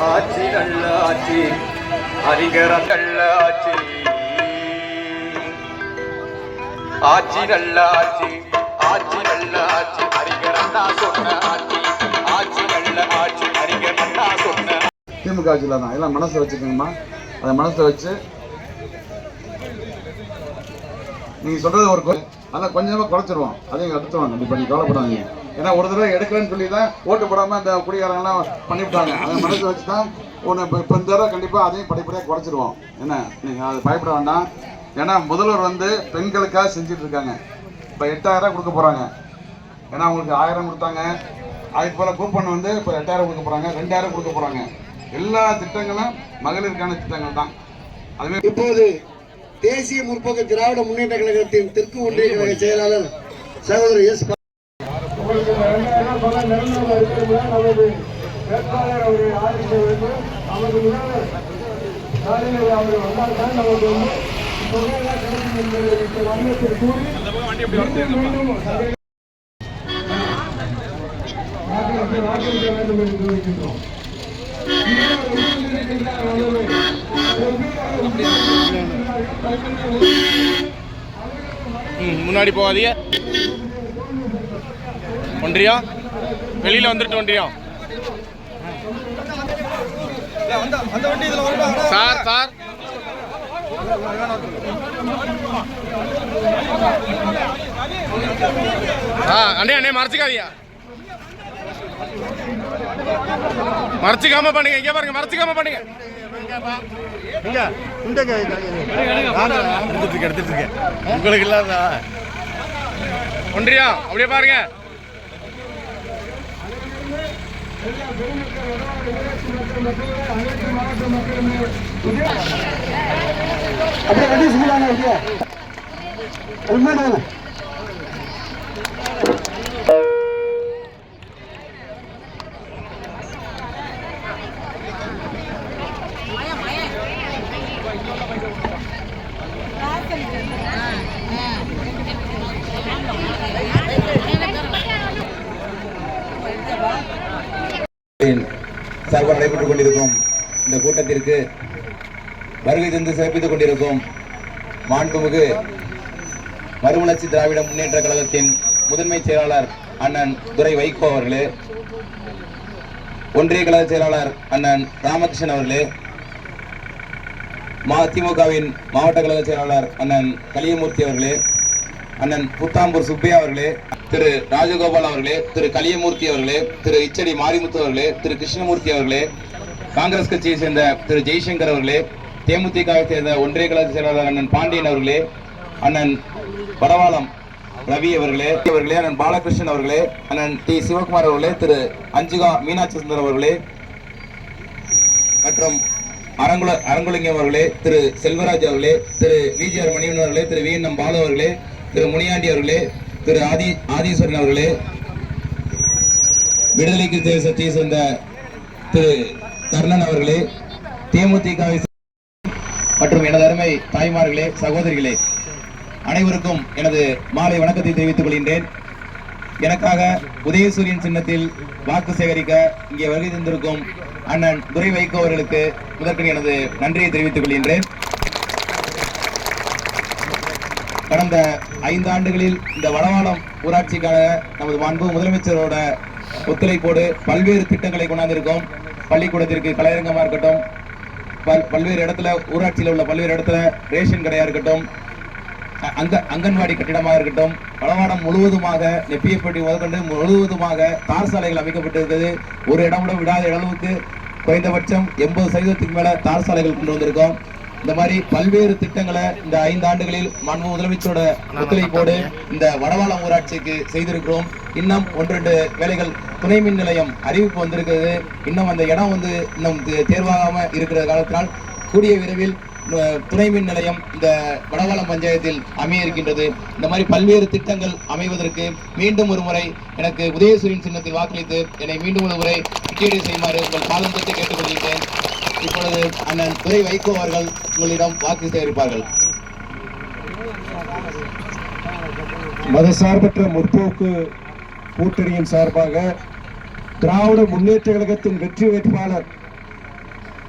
ஆட்சி நல்ல ஆட்சி அறிஞர நல்ல ஆட்சி ஆட்சி நல்ல ஆட்சி ஆட்சி நல்ல ஆட்சி அறிஞர் அண்ணா சொன்ன ஆட்சி ஆட்சி நல்ல ஆட்சி அறிஞர் அண்ணா சொன்ன திமுக ஆட்சியில் தான் எல்லாம் மனசில் வச்சுக்கோங்கம்மா. அதை மனசில் வச்சு நீங்கள் சொல்கிறது ஒரு அதை கொஞ்சமாக குறைச்சிருவோம். அதையும் எடுத்துருவோம். கண்டிப்பாக நீங்கள் கவலைப்படாதீங்க. ஏன்னா ஒரு தடவை எடுக்கலன்னு சொல்லி தான் ஓட்டு போடாமல் இந்த குடிகாரங்களாம் பண்ணிவிட்டாங்க. அதை மனசில் வச்சு தான் ஒன்று இப்போ இந்த தடவை கண்டிப்பாக அதையும் படிப்படியாக குறைச்சிருவோம். என்ன நீங்கள் அது பயப்பட வேண்டாம். ஏன்னா முதல்வர் வந்து பெண்களுக்காக செஞ்சுட்டு இருக்காங்க. இப்போ 8000 கொடுக்க போகிறாங்க. ஏன்னா அவங்களுக்கு 1000 கொடுத்தாங்க. அதுக்கு போல் கூப்பன் வந்து இப்போ 8000 கொடுக்க போகிறாங்க, 2000 கொடுக்க போகிறாங்க. எல்லா திட்டங்களும் மகளிருக்கான திட்டங்கள் தான். அதுவே இப்போது தேசிய முற்போக்கு திராவிட முன்னேற்ற கழகத்தின் தெற்கு ஒன்றிய கழக செயலாளர் சகோதரர் எஸ் முன்னாடி போகாதீங்க. ஒன்றியா வெளியில வந்துட்டு ஒன்றியா சார் சார் அண்ணே அண்ணே மறைச்சிக்காதீங்க. மறைச்சிக்காம பண்ணுங்க. இங்க பாருங்க, மறைச்சிக்காம பண்ணுங்க. உங்களுக்கு இல்லாத ஒன்றியா அப்படியே பாருங்க. சார்பாக நடைபெற்றுக் கொண்டிருக்கும் இந்த கூட்டத்திற்கு வருகை தந்து சிறப்பித்துக் கொண்டிருக்கும் மாண்புமிகு மறுமலர்ச்சி திராவிட முன்னேற்ற கழகத்தின் முதன்மை செயலாளர் அண்ணன் துரை வைகோ அவர்களே, ஒன்றிய கழக செயலாளர் அண்ணன் ராமகிருஷ்ணன் அவர்களே, திமுகவின் மாவட்ட கழக செயலாளர் அண்ணன் கலியமூர்த்தி அவர்களே, அண்ணன் புத்தாம்பூர் சுப்பையா அவர்களே, திரு ராஜகோபால் அவர்களே, திரு கலியமூர்த்தி அவர்களே, திரு இச்சடி மாரிமுத்து அவர்களே, திரு கிருஷ்ணமூர்த்தி அவர்களே, காங்கிரஸ் கட்சியை சேர்ந்த திரு ஜெய்சங்கர் அவர்களே, தேமுதிகவை சேர்ந்த ஒன்றிய கழக செயலாளர் அண்ணன் பாண்டியன் அவர்களே, அண்ணன் படவாளம் ரவி அவர்களே, அண்ணன் பாலகிருஷ்ணன் அவர்களே, அண்ணன் டி சிவகுமார் அவர்களே, திரு அஞ்சுகா மீனாட்சி சுந்தரம் அவர்களே மற்றும் அரங்குலிங்கம் அவர்களே, திரு செல்வராஜ் அவர்களே, திரு விஜிஆர் மணிவன் அவர்களே, திரு வி என் பாலு அவர்களே, திரு முனியாண்டி அவர்களே, திரு ஆதீஸ்வரன் அவர்களே, விடுதலைக்கு தேசத்தை சேர்ந்த திரு கர்ணன் அவர்களே, தேமுதிக மற்றும் எனது அருமை தாய்மார்களே, சகோதரிகளே, அனைவருக்கும் எனது மாலை வணக்கத்தை தெரிவித்துக் கொள்கின்றேன். எனக்காக உதயசூரியன் சின்னத்தில் வாக்கு சேகரிக்க இங்கே வருகை தந்திருக்கும் அண்ணன் துரை வைகோ அவர்களுக்கு முதற்கண் எனது நன்றியை தெரிவித்துக் கொள்கின்றேன். கடந்த 5 ஆண்டுகளில் இந்த வடவாளம் ஊராட்சிக்கான நமது மாண்பு முதலமைச்சரோட ஒத்துழைப்போடு பல்வேறு திட்டங்களை கொண்டாந்திருக்கோம். பள்ளிக்கூடத்திற்கு கலையரங்கமா இருக்கட்டும், பல்வேறு இடத்துல ஊராட்சியில் உள்ள பல்வேறு இடத்துல ரேஷன் கடையா இருக்கட்டும், அங்கன்வாடி கட்டிடமாக இருக்கட்டும், வடவாளம் முழுவதுமாக நெப்பியப்பட்டி முதற்கொண்டு முழுவதுமாக தார் சாலைகள் அமைக்கப்பட்டிருக்கிறது. ஒரு இடம் கூட விடாத அளவுக்கு குறைந்தபட்சம் 80% மேல தார் சாலைகள் கொண்டு வந்திருக்கோம். இந்த மாதிரி பல்வேறு திட்டங்களை இந்த 5 ஆண்டுகளில் மாண்பு முதலமைச்சரோட ஒத்துழைப்போடு இந்த வடவாளம் ஊராட்சிக்கு செய்திருக்கிறோம். இன்னும் 1-2 வேலைகள் துணை மின் நிலையம் அறிவிப்பு வந்திருக்கிறது. இன்னும் அந்த இடம் வந்து இன்னும் தேர்வாகாம இருக்கிற காலத்தினால் கூடிய விரைவில் துணை மின் நிலையம் இந்த வடவாளம் பஞ்சாயத்தில் அமைய இருக்கின்றது. இந்த மாதிரி பல்வேறு திட்டங்கள் அமைவதற்கு மீண்டும் ஒரு முறை எனக்கு உதயசூரியன் சின்னத்தில் வாக்களித்து என்னை மீண்டும் ஒரு முறை முக்கியீடு செய்யுமாறு உங்கள் பாலம் தொட்டு கேட்டுக்கொள்கிறேன். இப்பொழுது அண்ணன் துரை வைகோ அவர்கள் உங்களிடம் வாக்கு சேகரிப்பார்கள். மதசார்பற்ற முற்போக்கு கூட்டணியின் சார்பாக திராவிட முன்னேற்ற கழகத்தின் வெற்றி வேட்பாளர்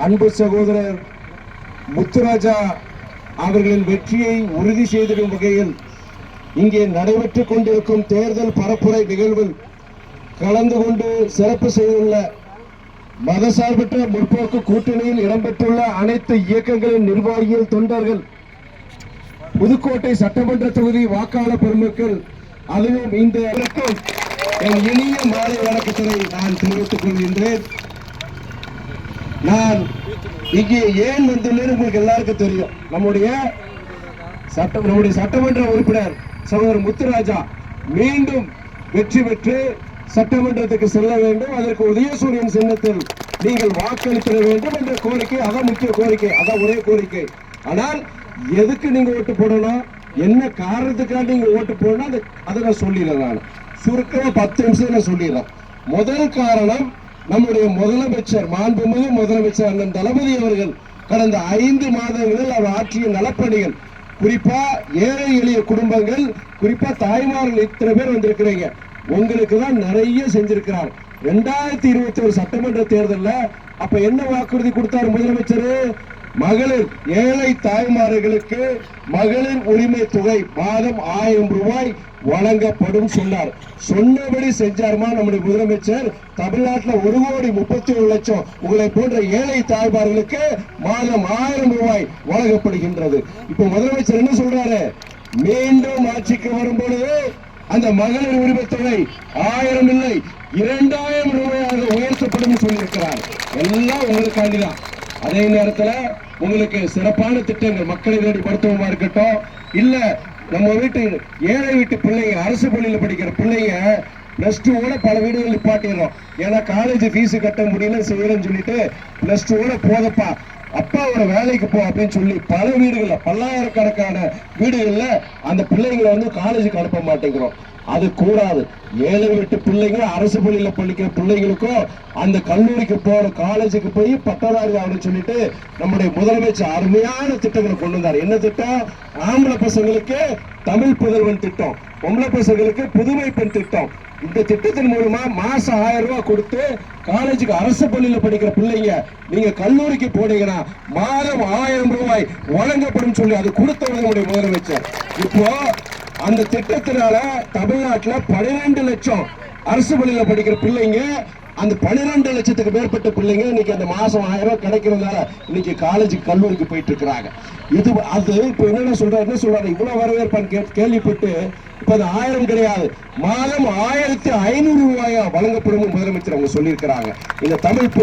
அன்பு சகோதரர் முத்துராஜா அவர்களின் வெற்றியை உறுதி செய்திடும் வகையில் இங்கே நடைபெற்றுக் கொண்டிருக்கும் தேர்தல் பரப்புரை நிகழ்வில் கலந்து கொண்டு சிறப்பு செய்துள்ள மதசார்பற்ற முற்போக்கு கூட்டணியில் இடம்பெற்றுள்ள அனைத்து இயக்கங்களின் நிர்வாகிகள், தொண்டர்கள், புதுக்கோட்டை சட்டமன்ற தொகுதி வாக்காளர் பெருமக்கள், அதுவும் இந்த என் இனிய மாலை வணக்கத்தினை நான் தெரிவித்துக் கொள்கின்றேன். நான் இங்கே ஏன் வந்துள்ளேன் உங்களுக்கு எல்லாருக்கும் தெரியும். நம்முடைய சட்டமன்ற உறுப்பினர் சகோதரர் முத்துராஜா மீண்டும் வெற்றி பெற்று சட்டமன்றத்துக்கு செல்ல வேண்டும், அதற்கு உதயசூரியன் சின்னத்தில் நீங்கள் வாக்களித்திட வேண்டும் என்ற கோரிக்கை, அதான் முக்கிய கோரிக்கை, அதான் ஒரே கோரிக்கை. ஆனால் எதுக்கு நீங்க ஓட்டு போடணும், என்ன காரணத்துக்காக நீங்க ஓட்டு போடணும், அதை நான் சொல்லிடுறேன். நான் சுருக்கமா 10 நிமிஷம் நான் சொல்லிடுறேன். முதல் காரணம், நம்முடைய முதலமைச்சர், மாண்புமிகு முதலமைச்சர் அண்ணன் தளபதி அவர்கள் கடந்த 5 மாதங்களில் அவர் ஆற்றிய நலப்பணிகள், குறிப்பா ஏழை எளிய குடும்பங்கள், குறிப்பா தாய்மார்கள் இத்தனை பேர் வந்திருக்கிறீங்க, உங்களுக்கு தான் நிறைய செஞ்சிருக்கிறார். 2021 சட்டமன்ற தேர்தலில் அப்ப என்ன வாக்குறுதி கொடுத்தார் முதலமைச்சர்? மகளிர் ஏழை தாய்மார்களுக்கு மகளிர் உரிமை தொகை மாதம் 1000 ரூபாய் வழங்கப்படும் சொன்னார். சொன்னபடி செஞ்சாருமா நம்முடைய முதலமைச்சர்? தமிழ்நாட்டில் 1,31,00,000 உங்களை போன்ற ஏழை தாய்மார்களுக்கு மாதம் 1000 ரூபாய் வழங்கப்படுகின்றது. இப்ப முதலமைச்சர் என்ன சொல்றாரு? மீண்டும் ஆட்சிக்கு வரும்பொழுது அந்த மகளிர் உரிமை தொகை 1000 இல்லை 2000 ரூபாயாக உயர்த்தப்படும் சொல்லியிருக்கிறார். எல்லாம் உங்களுக்காண்டிதான். அதே நேரத்தில் உங்களுக்கு சிறப்பான திட்டங்கள், மக்களை தேடி மருத்துவமா இருக்கட்டும், இல்ல நம்ம வீட்டு ஏழை வீட்டு பிள்ளைங்க, அரசு பள்ளியில் படிக்கிற பிள்ளைங்க +2 பல வீடுகள் நிப்பாட்டிடுறோம். ஏன்னா காலேஜ் ஃபீஸ் கட்ட முடியல செய்யறேன்னு சொல்லிட்டு +2 போதப்பா அப்பாவோட வேலைக்கு போ அப்படின்னு சொல்லி பல வீடுகள்ல, பல்லாயிரக்கணக்கான வீடுகள்ல அந்த பிள்ளைங்களை காலேஜுக்கு அனுப்ப மாட்டேங்கிறோம். அது கூடாது. ஏழை வீட்டு பிள்ளைங்க, அரசு பள்ளியில படிக்கிற பிள்ளைங்களுக்கும் அந்த கல்லூரிக்கு போற, காலேஜுக்கு போய் பட்டதாரி ஆகணும்னு சொல்லிட்டு நம்முடைய முதலமைச்சர் அருமையான திட்டங்களை கொண்டு வந்தார். என்ன திட்டம்? ஆம்பளை பசங்களுக்கு தமிழ் புதல்வன் திட்டம், பொம்பளை பசங்களுக்கு புதுமை பெண் திட்டம். இந்த திட்டத்தின் மூலமா மாசம் 1000 ரூபாய் கொடுத்து காலேஜுக்கு, அரசு பள்ளியில படிக்கிற பிள்ளைங்க நீங்க கல்லூரிக்கு போனீங்கன்னா மாதம் 1000 ரூபாய் வழங்கப்படும் சொல்லி அது கொடுத்தவர் நம்முடைய முதலமைச்சர். இப்போ அந்த திட்டத்தினால தமிழ்நாட்டில் 12 லட்சம் அரசு பள்ளியில படிக்கிற பிள்ளைங்க, அந்த 12 லட்சத்துக்கு மேற்பட்ட பிள்ளைங்க இன்னைக்கு அந்த மாசம் 1000 ரூபாய் கிடைக்கிறதுனால இன்னைக்கு காலேஜுக்கு, கல்லூரிக்கு போயிட்டு இருக்கிறாங்க. இது அது இப்ப என்ன சொல்றாரு இவ்வளவு வரவேற்பான்னு கேள்விப்பட்டு இப்ப அது 1000 கிடையாது, மாதம் 1500 ரூபாயா வழங்கப்படும் முதலமைச்சர் அவங்க சொல்லியிருக்கிறாங்க. இந்த தமிழ்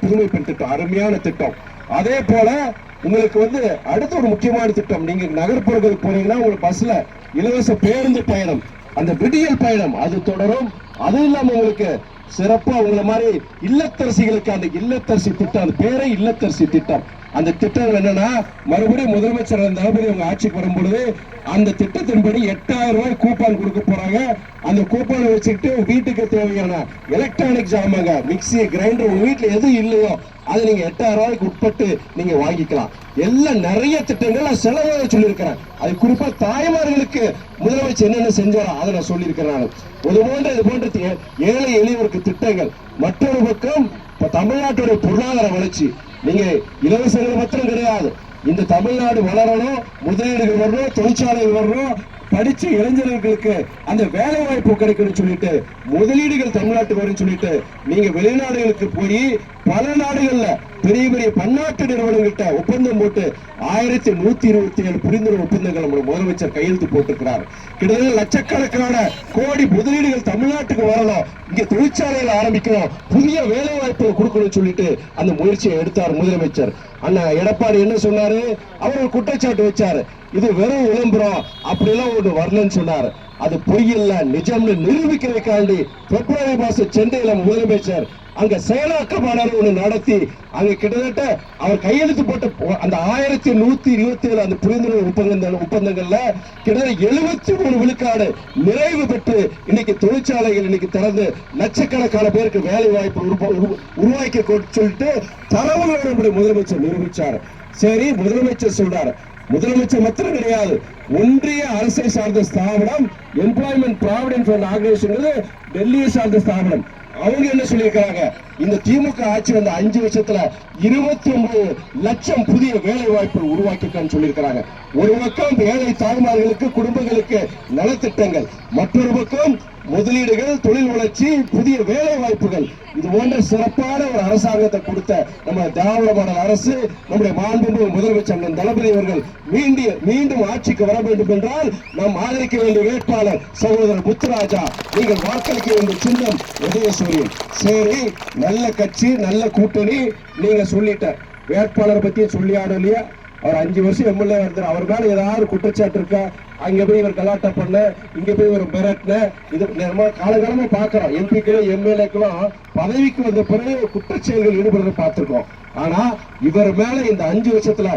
புதுமை பெண் திட்டம் அருமையான திட்டம். அதே போல உங்களுக்கு அடுத்த ஒரு முக்கியமான திட்டம், நீங்க நகர்ப்புறங்களுக்கு போனீங்கன்னா உங்களுக்கு பஸ்ல இலவச பேருந்து பயணம், அந்த விடியல் பயணம் அது தொடரும். அது இல்லாம உங்களுக்கு சிறப்பா உங்களை மாதிரி இல்லத்தரசிகளுக்கு அந்த இல்லத்தரசி திட்டம், அந்த பேரே இல்லத்தரசி திட்டம். அந்த திட்டம் என்னன்னா, மறுபடியும் முதலமைச்சர் தளபதி அவங்க ஆட்சிக்கு வரும்பொழுது அந்த திட்டத்தின்படி 8000 ரூபாய் கூப்பான் கொடுக்க போறாங்க. அந்த கூப்பானை வச்சுக்கிட்டு வீட்டுக்கு தேவையான எலக்ட்ரானிக் ஜாமாங்க, மிக்சி, கிரைண்டர், உங்க வீட்டுல எது இல்லையோ அது நீங்க 8000 ரூபாய்க்கு உட்பட்டு நீங்க வாங்கிக்கலாம். எல்லாம் நிறைய திட்டங்கள் செலவாக சொல்லியிருக்கிறேன். அது குறிப்பா தாய்மார்களுக்கு முதலமைச்சர் என்னென்ன செஞ்சாரோ அதை நான் சொல்லியிருக்கிறேன். இது போன்ற ஏழை எளியவருக்கு திட்டங்கள். மற்றொரு பக்கம் இப்ப தமிழ்நாட்டுடைய பொருளாதார வளர்ச்சி, நீங்க இலவசங்கள் மாத்திரம் கிடையாது, இந்த தமிழ்நாடு வளரணும், முதலீடுகள் வரணும், தொழிற்சாலைகள் வரணும், படிச்ச இளைஞர்களுக்கு அந்த வேலை வாய்ப்பு கிடைக்கணும்னு சொல்லிட்டு முதலீடுகள் தமிழ்நாட்டுக்கு வரும் சொல்லிட்டு நீங்க வெளிநாடுகளுக்கு போய் பல நாடுகள்ல பெரிய பெரிய பன்னாட்டு நிறுவனங்கள்கிட்ட ஒப்பந்தம் போட்டு 1127 புரிந்துணர்வு ஒப்பந்தங்கள் நம்முடைய முதலமைச்சர் கையெழுத்து போட்டிருக்கிறார். கிட்டத்தட்ட லட்சக்கணக்கான கோடி முதலீடுகள் தமிழ்நாட்டுக்கு வரணும், இங்க தொழிற்சாலைகள் ஆரம்பிக்கணும், புதிய வேலை வாய்ப்பு கொடுக்கணும்னு சொல்லிட்டு அந்த முயற்சியை எடுத்தார் முதலமைச்சர். அண்ணா எடப்பாடி என்ன சொன்னாரு? அவர் ஒரு குற்றச்சாட்டு வச்சாரு, இது வெறும் விளம்பரம், அப்படிலாம் ஒன்று வரலன்னு சொன்னார். அது பொய்யில்ல, நிஜம்னு நிரூபிக்கிறதுக்காண்டி பிப்ரவரி மாசம் சென்னையில முதலமைச்சர் அங்க செயலாக்க மாநாடு ஒண்ணு நடத்தி அங்க கிட்டத்தட்ட அவர் கையெழுத்து போட்ட அந்த 1127 அந்த புரிந்துணர்வு ஒப்பந்தங்கள்ல கிட்டத்தட்ட 73 விழுக்காடு நிறைவு பெற்று இன்னைக்கு தொழிற்சாலைகள் இன்னைக்கு திறந்து லட்சக்கணக்கான பேருக்கு வேலை வாய்ப்பு உருவாக்கி சொல்லிட்டு தரவுகளோட முதலமைச்சர் நிரூபிச்சார். சரி, முதலமைச்சர் சொல்றாரு, முதலமைச்சர் மாத்திரம் கிடையாது, ஒன்றிய அரசை சார்ந்த ஸ்தாபனம் எம்ப்ளாய்மெண்ட் ப்ராவிடன்ட் ஃபண்ட் ஆர்கனைசேஷன் டெல்லியை சார்ந்த ஸ்தாபனம், அவங்க என்ன சொல்லியிருக்கிறாங்க, இந்த திமுக ஆட்சி வந்த 5 வருஷத்துல 29 லட்சம் புதிய வேலை வாய்ப்புகள் உருவாக்கிருக்கான்னு சொல்லியிருக்கிறாங்க. ஒரு பக்கம் ஏழை தாய்மார்களுக்கு குடும்பங்களுக்கு நலத்திட்டங்கள், மற்றொரு பக்கம் முதலீடுகள், தொழில் வளர்ச்சி, புதிய வேலை வாய்ப்புகள், இது போன்ற சிறப்பான ஒரு அரசாங்கத்தை கொடுத்த நம்ம திராவிட மாடல் அரசு, நம்முடைய மாண்புமிகு முதலமைச்சர் தளபதி அவர்கள் மீண்டும் ஆட்சிக்கு வர வேண்டும் என்றால் நாம் ஆதரிக்க வேண்டிய வேட்பாளர் சகோதரர் முத்துராஜா. நீங்கள் வாக்களிக்க வேண்டிய சின்னம் உதயசூரியன். சரி, நல்ல கட்சி, நல்ல கூட்டணி, நீங்க சொல்லிட்ட வேட்பாளரை பத்தி சொல்லி ஆடும் இல்லையா? அவர் 5 வருஷம் எம்எல்ஏ இருந்தார், அவர் மேல ஏதாவது குற்றச்சாட்டு இருக்கா? அங்க போய் இவர் கலாட்டா பண்ண, இங்க போய் இவர் மிரட்டின, இது காலகாலமா பாக்குறோம். எம்பிக்களும் எம்எல்ஏக்களும் பதவிக்கு வந்த பிறகு குற்றச்செயல்கள் ஈடுபடுறத பார்த்திருக்கோம். ஆனா இவர் மேல இந்த 5 வருஷத்துல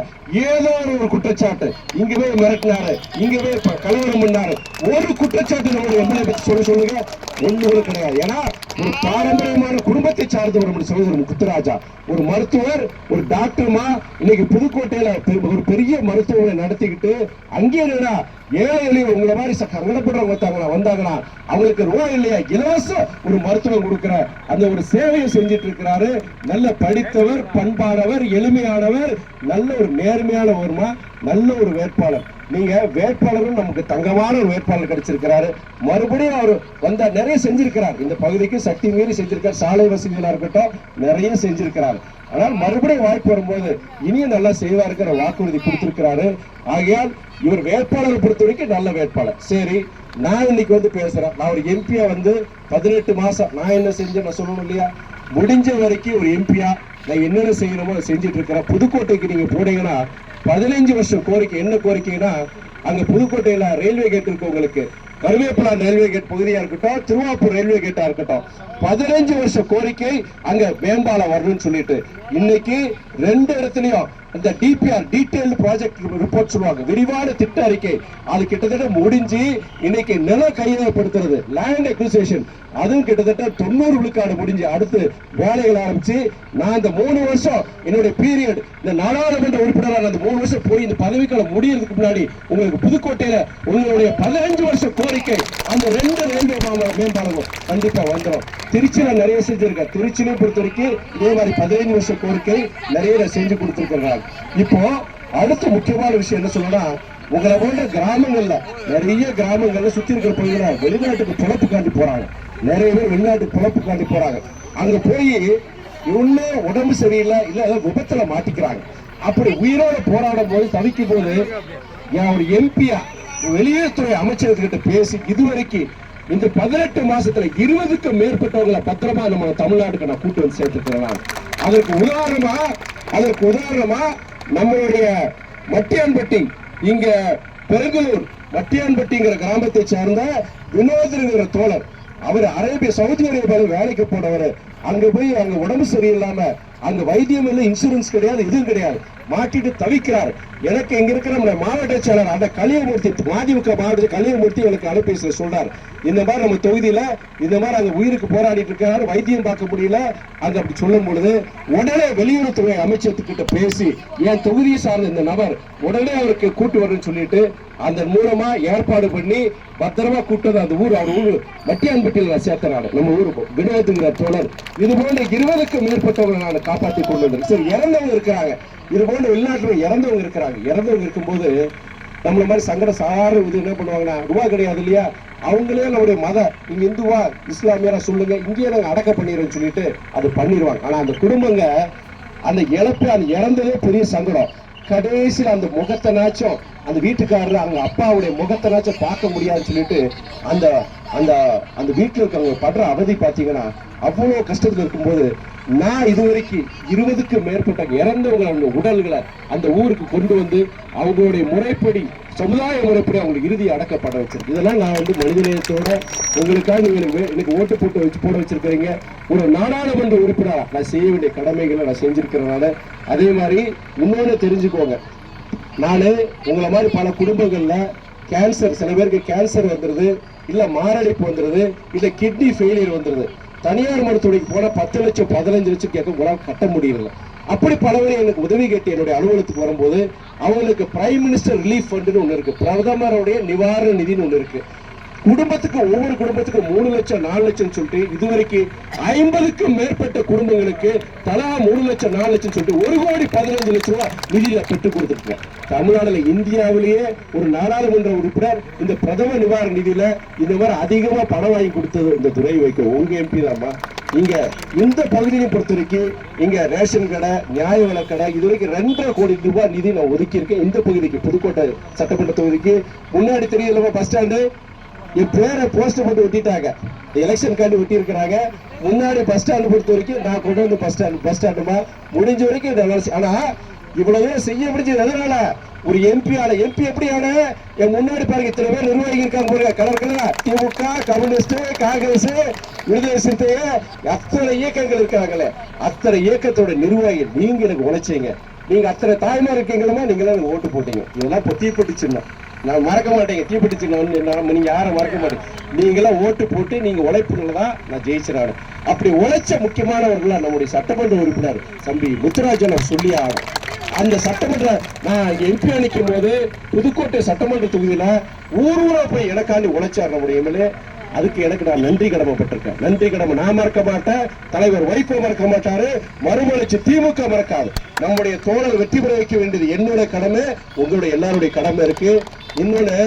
ஏதோ ஒரு குற்றச்சாட்டு, இங்க போய் மிரட்டினாரு, இங்க போய் கலவரம் பண்ணாரு, ஒரு குற்றச்சாட்டு நம்முடைய எம்எல்ஏ பத்தி சொல்லுங்க, ஒண்ணு கிடையாது. ஏன்னா ஒரு பாரம்பரியமான குடும்பத்தை சார்ந்தவர் நம்முடைய சகோதரர் முத்துராஜா, ஒரு மருத்துவர், ஒரு டாக்டர்மா, இன்னைக்கு புதுக்கோட்டையில ஒரு பெரிய மருத்துவமனை நடத்திக்கிட்டு அங்கே என்னடா ஏழை எளிய உங்களை மாதிரி சங்கடப்படுறவங்க வந்தாங்கன்னா அவங்களுக்கு ரூபா இல்லையா இலவச ஒரு மருத்துவம் கொடுக்கிற அந்த ஒரு சேவையை செஞ்சிட்டு இருக்கிறாரு. நல்ல படித்தவர், பண்பானவர், எளிமையானவர், நல்ல ஒரு நேர்மையான ஒருமா, நல்ல ஒரு வேட்பாளர். நீங்க வேட்பாளரும் நமக்கு தங்கமான ஒரு வேட்பாளர் கிடைச்சிருக்கிறாரு. மறுபடியும் அவர் வந்தா நிறைய செஞ்சிருக்கிறார், இந்த பகுதிக்கு சக்தி மீறி செஞ்சிருக்கார். சாலை வசதிகளா இருக்கட்டும் நிறைய செஞ்சிருக்கிறார். ஆனால் மறுபடியும் வாய்ப்பு வரும்போது இனியும் நல்லா செய்வாருக்கிற வாக்குறுதி கொடுத்திருக்கிறாரு. ஆகையால் இவர் வேட்பாளரை பொறுத்த வரைக்கும் நல்ல வேட்பாளர். சரி, நான் இன்னைக்கு வந்து பேசுறேன், நான் ஒரு எம்பியா வந்து 18 மாசம் நான் என்ன செஞ்சேன் நான் சொல்லணும் இல்லையா? முடிஞ்ச வரைக்கும் ஒரு எம்பியா நான் என்னென்ன செய்யணுமோ செஞ்சுட்டு இருக்கிறேன். புதுக்கோட்டைக்கு நீங்க போனீங்கன்னா 15 வருஷம் கோரிக்கை. என்ன கோரிக்கைன்னா, அங்க புதுக்கோட்டையில ரயில்வே கேட் இருக்கு, உங்களுக்கு கருவேப்பிலா ரயில்வே கேட் பகுதியா இருக்கட்டும், திருவாப்பூர் ரயில்வே கேட்டா இருக்கட்டும், 15 வருஷம் கோரிக்கை அங்க மேம்பாலம் வரணும்னு சொல்லிட்டு இன்னைக்கு 2 இடத்துலயும் இந்த டிபிஆர் டீடைல்டு ப்ராஜெக்ட் ரிப்போர்ட் சொல்லுவாங்க, விரிவான திட்ட அறிக்கை, அது கிட்டத்தட்ட முடிஞ்சு இன்னைக்கு நில கையகப்படுத்துறது லேண்ட் அக்விசிஷன் அதுவும் கிட்டத்தட்ட 90 விழுக்காடு முடிஞ்சு அடுத்து வேலைகள் ஆரம்பிச்சு. நான் இந்த 3 வருஷம் என்னுடைய பீரியட் இந்த நாடாளுமன்ற உறுப்பினராக அந்த 3 வருஷம் போய் இந்த பதவிக்காலம் முடியறதுக்கு முன்னாடி உங்களுக்கு புதுக்கோட்டையில உங்களுடைய 15 வருஷம் கோரிக்கை அந்த 2 ரயில்வே மேம்பாலமும் கண்டிப்பா வந்துடும். திருச்சியில நிறைய செஞ்சிருக்காரு. திருச்சியிலும் பொறுத்த வரைக்கும் இதே மாதிரி 15 வருஷம் கோரிக்கை நிறைய செஞ்சு கொடுத்திருக்கிறாங்க. இப்போ அடுத்த முக்கியமான விஷயம் என்ன சொல்லணும்னா, உங்களை போன்ற கிராமங்கள்ல நிறைய கிராமங்கள்ல சுத்தி இருக்கிற பகுதியில வெளிநாட்டுக்கு பிழப்பு காண்டி போறாங்க. நிறைய பேர் வெளிநாட்டுக்கு பிழப்பு காண்டி போறாங்க. அங்க போய் இன்னும் உடம்பு சரியில்லை, இல்ல ஏதாவது விபத்துல மாட்டிக்கிறாங்க. அப்படி உயிரோட போராடும் போது தவிக்கும் போது ஒரு எம்பியா வெளியுறவுத்துறை அமைச்சர்கிட்ட பேசி இதுவரைக்கும் இந்த 18 மாசத்துல 20க்கும் மேற்பட்டவங்களை பத்திரமா நம்ம தமிழ்நாட்டுக்கு நான் கூட்டு வந்து சேர்த்துக்கிறேன். அதற்கு உதாரணமா நம்மளுடைய மட்டியான்பட்டி, இங்க பெருங்கலூர் மட்டியான்பட்டிங்கிற கிராமத்தை சேர்ந்த வினோதங்கிற தோழர், அவர் சவுதி அரேபியாவில் வேலைக்கு போனவர். அங்க போய் அங்க உடம்பு சரியில்லாம அங்க வைத்தியம் இல்லை, இன்சூரன்ஸ் கிடையாது, இதுவும் கிடையாது, மாட்டிட்டு தவிக்கிறார். எனக்கு இங்க இருக்கிற நம்ம மாவட்ட செயலர் அந்த கலியமூர்த்தி, மதிமுக மாவட்ட கலியமூர்த்தி எனக்கு அனுப்பி சொல்றார், இந்த மாதிரி நம்ம தொகுதியில இந்த மாதிரி அங்க உயிருக்கு போராடிட்டு இருக்காரு, வைத்தியம் பார்க்க முடியல. அங்க அப்படி சொல்லும் பொழுது உடனே வெளியுறவுத்துறை அமைச்சர்கிட்ட பேசி என் தொகுதியை சார்ந்த இந்த நபர் உடனே அவருக்கு கூட்டு வரணும்னு சொல்லிட்டு அந்த மூலமா ஏற்பாடு பண்ணி பத்திரமா கூட்டது அந்த ஊர், அவர் ஊர் மட்டியான்பட்டியில் சேர்த்தனாரு. நம்ம ஊர் வினோதுங்கிற தோழர் இது போன்ற 20க்கும் மேற்பட்டவங்களை நான் காப்பாற்றி கொண்டு வந்தேன். சரி, இறந்தவங்க இருக்கிறாங்க, இது போன்ற வெளிநாட்டில் இறந்தவங்க இருக்கிறாங்க. இறந்தவங்க இருக்கும்போது நம்மள மாதிரி சங்கட சாதாரண இது என்ன பண்ணுவாங்கன்னா, ரூபா கிடையாது இல்லையா, அவங்களே நம்முடைய நீங்க இந்துவா இஸ்லாமியரா சொல்லுங்க, இங்கேயே நாங்க அடக்க பண்ணிடுறோம்னு சொல்லிட்டு அது பண்ணிடுவாங்க. ஆனா அந்த குடும்பங்க அந்த இழப்பு, அந்த இறந்ததே பெரிய சங்கடம். கடைசியில் அந்த முகத்தைனாச்சும் அந்த வீட்டுக்காரர் அவங்க அப்பாவுடைய முகத்தைனாச்சும் பார்க்க முடியாதுன்னு சொல்லிட்டு அந்த அந்த அந்த வீட்டில் இருக்கவங்க படுற அவதி பார்த்தீங்கன்னா அவ்வளோ கஷ்டத்தில் இருக்கும்போது நான் இதுவரைக்கும் 20க்கும் மேற்பட்ட இறந்தவங்க உடல்களை அந்த ஊருக்கு கொண்டு வந்து அவங்களுடைய முறைப்படி, சமுதாய முறைப்படி அவங்களுக்கு இறுதி அடக்கப்பட வச்சிருக்கு. இதெல்லாம் நான் வந்து மனிதநேயத்தோட உங்களுக்காக நீங்க எனக்கு ஓட்டு போட்டு போட வச்சிருக்கிறீங்க. ஒரு நாடாளுமன்ற உறுப்பினரா நான் செய்ய வேண்டிய கடமைகளை நான் செஞ்சிருக்கிறதுனால அதே மாதிரி இன்னொன்னு தெரிஞ்சுக்கோங்க, நான் உங்களை மாதிரி பல குடும்பங்கள்ல கேன்சர், சில பேருக்கு கேன்சர் வந்துருது, இல்ல மாரடைப்பு வந்துருது, இல்ல கிட்னி ஃபெயிலியர் வந்துருது. தனியார் மருத்துவமனைக்கு போன 10 லட்சம் 15 லட்சம் கேட்க உங்களால் கட்ட முடியல. அப்படி பலவரை எனக்கு உதவி கேட்டு என்னுடைய அலுவலகத்துக்கு வரும்போது அவங்களுக்கு பிரைம் மினிஸ்டர் ரிலீஃப் ஃபண்டுன்னு ஒன்று இருக்கு, பிரதமருடைய நிவாரண நிதினு ஒன்று இருக்கு. குடும்பத்துக்கு ஒவ்வொரு குடும்பத்துக்கும் 3 லட்சம் 4 லட்சம் சொல்லிட்டு இதுவரைக்கும் 50க்கும் மேற்பட்ட குடும்பங்களுக்கு தலா 3 லட்சம் 4 லட்சம் சொல்லிட்டு 1,15,00,000 ரூபாய் நிதியில பெற்றுக் கொடுத்துருக்கோம். தமிழ்நாடுல இந்தியாவிலேயே ஒரு நாடாளுமன்ற உறுப்பினர் இந்த பிரதம நிவாரண நிதியில இந்த மாதிரி அதிகமா பணம் வாங்கி கொடுத்தது இந்த துறை வைக்க உங்க எம்பி தான்மா. இங்க இந்த பகுதியை பொறுத்த வரைக்கும் இங்க ரேஷன் கடை, நியாய விலை கடை, இது வரைக்கும் 2.5 கோடி ரூபாய் நிதி நான் ஒதுக்கி இருக்கேன். இந்த பகுதிக்கு புதுக்கோட்டை சட்டமன்ற தொகுதிக்கு முன்னாடி தெரியல பஸ் ஸ்டாண்டு என் பேரை போஸ்டர் போட்டு ஒட்டிட்டாங்க. எலெக்ஷன் கார்டு ஒட்டி இருக்கிறாங்க. முன்னாடி பஸ் ஸ்டாண்டு பொறுத்த வரைக்கும் நான் கொண்டு வந்து பஸ் ஸ்டாண்டுமா முடிஞ்ச வரைக்கும். ஆனா இவ்வளவு செய்ய முடிஞ்சது எதனால? ஒரு எம்பி எப்படியான என் முன்னாடி பாருங்க இத்தனை பேர் நிர்வாகிகள் இருக்காங்க பாருங்க. கலர் திமுக, கம்யூனிஸ்ட், காங்கிரஸ், விடுதலை சிறுத்தைய அத்தனை இயக்கங்கள் இருக்காங்களே, அத்தனை இயக்கத்தோட நிர்வாகிகள் நீங்க எனக்கு உழைச்சீங்க. நீங்க அத்தனை தாய்மார் இருக்கீங்களா, நீங்க தான் ஓட்டு போட்டீங்க. இதெல்லாம் இப்போ தீப்பெட்டி சின்னம் நான் மறக்க மாட்டேங்க. தீப்பெட்டி சின்னம் நீங்க யாரும் மறக்க மாட்டீங்க. நீங்களாம் ஓட்டு போட்டு நீங்க உழைப்புகளை தான் நான் ஜெயிச்சிடாரு. அப்படி உழைச்ச முக்கியமானவர்களா நம்முடைய சட்டமன்ற உறுப்பினர் தம்பி முத்துராஜன் சொல்லி ஆகும். அந்த சட்டமன்ற நான் எம்பி அணிக்கும் போது புதுக்கோட்டை சட்டமன்ற தொகுதியில ஊரூரா போய் எனக்காண்டி உழைச்சார் நம்முடைய எம்எல்ஏ. அதுக்கு எனக்கு நான் நன்றி கடமைப்பட்டிருக்கேன். நன்றி கடமை நான் மறக்க மாட்டேன், தலைவர் வைகோ மறக்க மாட்டாரு, மறுமலர்ச்சி திமுக மறக்காது. நம்முடைய தோழர் வெற்றி பெற வைக்க வேண்டியது என்னோட கடமை, உங்களுடைய எல்லாருடைய கடமை இருக்கு. இன்னொன்னு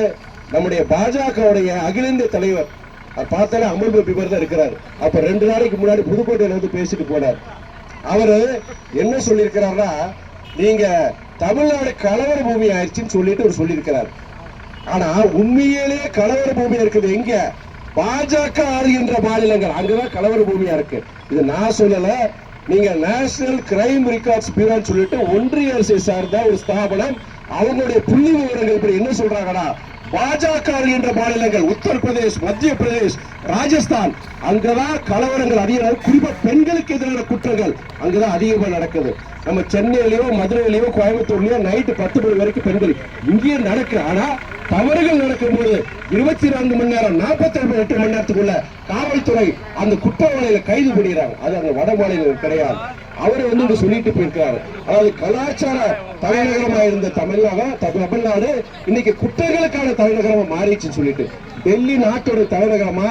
நம்முடைய பாஜகவுடைய அகில இந்திய தலைவர் பார்த்தாலே அமல் பப்பி தான் இருக்கிறாரு. அப்ப 2 நாளைக்கு முன்னாடி புதுக்கோட்டையில வந்து பேசிட்டு போனார். அவரு என்ன சொல்லியிருக்கிறாருன்னா, நீங்க தமிழ்நாடு கலவர பூமி ஆயிடுச்சுன்னு சொல்லிட்டு அவர் சொல்லியிருக்கிறார். ஆனா உண்மையிலேயே கலவர பூமி இருக்குது எங்க? பாஜக ஆளுகின்ற மாநிலங்கள், அங்கதான் கலவர பூமியா இருக்கு. இது நான் சொல்லல, நீங்க நேஷனல் கிரைம் ரெக்கார்ட்ஸ் பியூரோன்னு சொல்லிட்டு ஒன்றிய அரசை சார்ந்த ஒரு ஸ்தாபனம் அவங்களுடைய புள்ளி விவரங்கள் இப்படி என்ன சொல்றாங்கன்னா, பாஜக ஆளுகின்ற மாநிலங்கள் உத்தரப்பிரதேஷ், மத்திய பிரதேஷ், ராஜஸ்தான், அங்கதான் கலவரங்கள் அதிகம். குறிப்பா பெண்களுக்கு எதிரான குற்றங்கள் அங்கதான் அதிகமா நடக்குது. நம்ம சென்னையிலயோ மதுரையிலயோ கோயம்புத்தூர்லயோ நைட்டு 10 மணி வரைக்கும் பெண்கள் இங்கேயே நடக்கு. ஆனா தவறுகள் நடக்கும் போது 24 மணி நேரம் 48 மணி நேரத்துக்குள்ள காவல்துறை அந்த குற்றவாளிகளை கைது பண்ணிடுறாங்க. அது அந்த வட மாநிலம் கிடையாது. அவரை வந்து சொல்லிட்டு போயிருக்காரு. அதாவது கலாச்சார தலைநகரமா இருந்த தமிழ்நாடு இன்னைக்கு குற்றங்களுக்கான தலைநகரமா மாறிடுச்சுன்னு சொல்லிட்டு டெல்லி நாட்டோட தலைநகரமா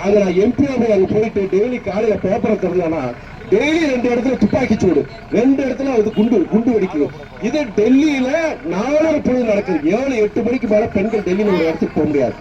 அங்க நான் எம்பியா போய் அங்க போயிட்டு டெய்லி காலையில பேப்பரை திறந்தானா டெய்லி 2 இடத்துல துப்பாக்கி சூடு, 2 இடத்துல அது குண்டு வெடிக்குது. இது டெல்லியில 4 பொழுது நடக்குது. 7-8 மணிக்கு மேல பெண்கள் டெல்லியில ஒரு இடத்துக்கு போக முடியாது.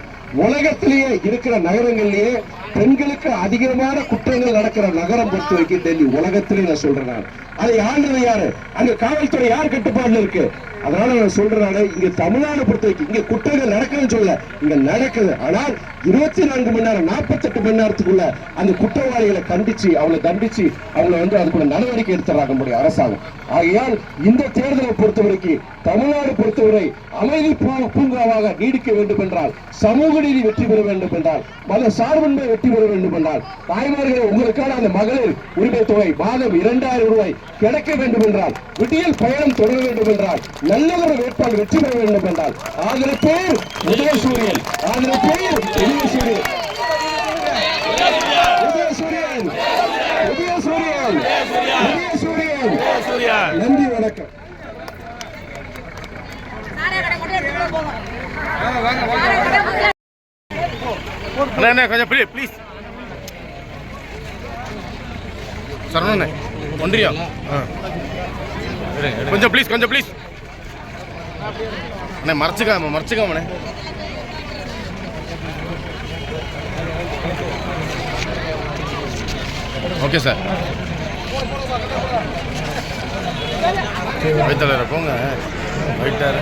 உலகத்திலேயே இருக்கிற நகரங்கள்லயே பெண்களுக்கு அதிகமான குற்றங்கள் நடக்கிற நகரம் பொறுத்த வரைக்கும் டெல்லி. உலகத்திலேயே நான் சொல்றேன். நான் அதை ஆண்டது யாரு? அங்க காவல்துறை யார் கட்டுப்பாடுல இருக்கு? அதனால நான் சொல்றேன், இங்க தமிழ்நாடு பொறுத்த வரைக்கும் இங்க குற்றங்கள் நடக்குதுன்னு சொல்ல, இங்க நடக்குது. ஆனால் 24 மணி நேரம் 48 மணி நேரத்துக்குள்ள அந்த குற்றவாளிகளை கண்டிச்சு அவங்களை தண்டிச்சு அவங்களை வந்து அதுக்குள்ள நடவடிக்கை எடுத்துறாங்க முடியும் அரசாங்கம். ஆகையால் இந்த தேர்தலை பொறுத்த வரைக்கும் தமிழ்நாடு பொறுத்தவரை அமைதி பூங்காவாக நீடிக்க வேண்டும் என்றால், சமூக நீதி வெற்றி பெற வேண்டும் என்றால், மத சார்பின்மை வெற்றி பெற வேண்டும் என்றால், தாய்மார்கள் உங்களுக்கான அந்த மகளிர் உரிமை தொகை மாதம் 2000 ரூபாய் கிடைக்க வேண்டும் என்றால், விடியல் பயணம் தொடர வேண்டும் என்றால், நல்லதொரு வேட்பாளர் வெற்றி பெற வேண்டும் என்றால், ஆதரப்பேர் உதயசூரியன், ஆதரப்பேர் உதயசூரியன், உதயசூரியன், உதயசூரியன், உதயசூரியன். நன்றி, வணக்கம். கொஞ்சம் ப்ளீஸ் சரவணே ஒன்றியா கொஞ்சம் ப்ளீஸ் அண்ணே மறைச்சிக்காமண்ணே. ஓகே சார், வைத்தலைவரை போங்க. வைட்டாரு